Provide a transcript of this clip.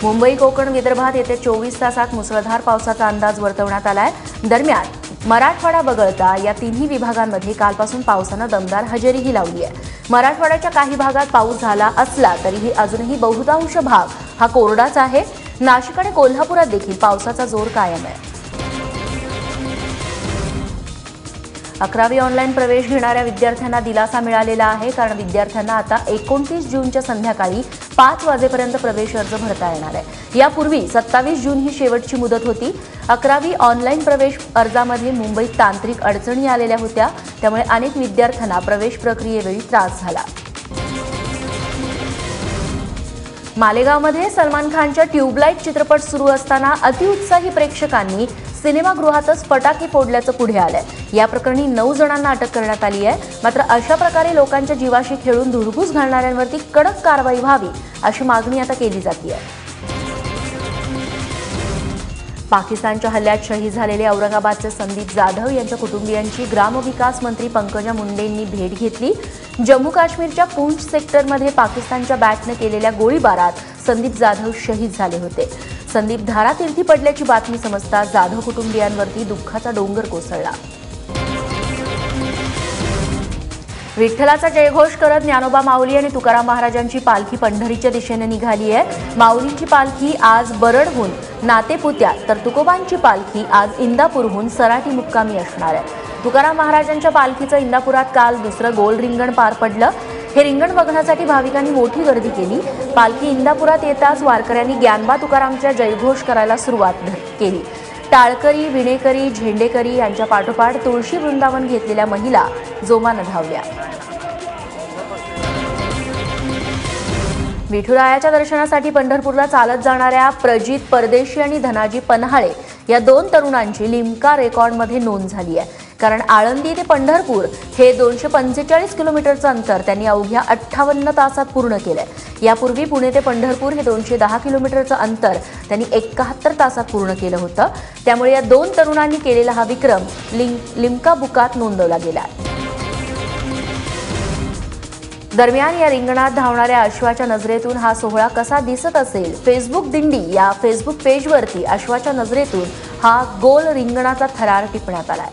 मुंबई, कोकण, विदर्भात येत्या 24 तासात मुसळधार पावसाचा अंदाज वर्तवण्यात आलाय। दरम्यान मराठवाडा वगळता या तिन्ही विभागांमध्ये कालपासून पावसानं दमदार हजेरीही लावली आहे। मराठवाड्याच्या काही भागात पाऊस झाला असला तरीही अजूनही बहुतांश भाग हा कोरडाच आहे। नाशिक आणि कोल्हापुरात देखील पावसाचा जोर कायम आहे। 11वी ऑनलाईन प्रवेश घेणाऱ्या विद्यार्थ्यांना दिलासा मिळालेला आहे, कारण विद्यार्थ्यांना आता 29 जूनच्या संध्याकाळी 5 वाजेपर्यंत प्रवेश अर्ज भरता येणार आहे। यापूर्वी 27 जून ही शेवटची मुदत होती। 11वी ऑनलाईन प्रवेश अर्जामध्ये मुंबईत तांत्रिक अडचणी आलेल्या होत्या, त्यामुळे अनेक विद्यार्थ्यांना प्रवेश प्रक्रियेवेळी त्रास झाला। मालेगावमध्ये सलमान खानच्या ट्यूबलाइट चित्रपट सुरू असताना अतिउत्साही प्रेक्षकांनी सिनेमागृहातच फटाके फोडल्याचं पुढे आलंय। या प्रकरणी 9 जणांना अटक करण्यात आली आहे। मात्र अशा प्रकारे लोकांच्या जीवाशी खेळून धुडगूस घालणाऱ्यांवरती कडक कारवाई व्हावी अशी मागणी आता केली जाते आहे। पाकिस्तानच्या हल्ल्यात शहीद झालेले औरंगाबादचे संदीप जाधव यांच्या कुटुंबियांची ग्रामविकास मंत्री पंकजा मुंडेंनी भेट घेतली। जम्मू काश्मीरच्या पूंछ सेक्टरमध्ये पाकिस्तानच्या बॅटने केलेल्या गोळीबारात संदीप जाधव शहीद झाले होते। संदीप धारातीर्थी पडल्याची बातमी समजता जाधव कुटुंबियांवरती दुःखाचा डोंगर कोसळला। विठ्ठलाचा जयघोष करत ज्ञानोबा माऊली आणि तुकाराम महाराजांची पालखी पंढरीच्या दिशेने निघाली आहे। माऊलींची पालखी आज बरडहून नातेपुत्या, तर तुकोबांची पालखी आज इंदापूरहून सराटी मुक्कामी असणार आहे। तुकाराम महाराजांच्या पालखीचं इंदापुरात काल दुसरं गोल रिंगण पार पडलं। हे रिंगण बघण्यासाठी भाविकांनी मोठी गर्दी केली। पालखी इंदापुरात येताच वारकऱ्यांनी ज्ञानबा तुकारामचा जयघोष करायला सुरुवात केली। टाळकरी, विणेकरी, झेंडेकरी यांच्या पाठोपाठ तुळशी वृंदावन घेतलेल्या महिला जोमानं धावल्या। विठुरायाच्या दर्शनासाठी पंढरपूरला चालत जाणाऱ्या प्रजित परदेशी आणि धनाजी पन्हाळे या 2 तरुणांची लिम्का रेकॉर्डमध्ये नोंद झाली आहे। कारण आळंदी ते पंढरपूर हे 245 किलोमीटरचं अंतर त्यांनी अवघ्या 58 तासात पूर्ण केलंय। यापूर्वी पुणे ते पंढरपूर हे 210 किलोमीटरचं अंतर त्यांनी 71 तासात पूर्ण केलं होतं। त्यामुळे या 2 तरुणांनी केलेला हा विक्रम लिम्का बुकात नोंदवला गेला। दरम्यान या रिंगणात धावणाऱ्या अश्वाच्या नजरेतून हा सोहळा कसा दिसत असेल, फेसबुक दिंडी या फेसबुक पेजवरती अश्वाच्या नजरेतून हा गोल रिंगणाचा थरार टिपण्यात आलाय।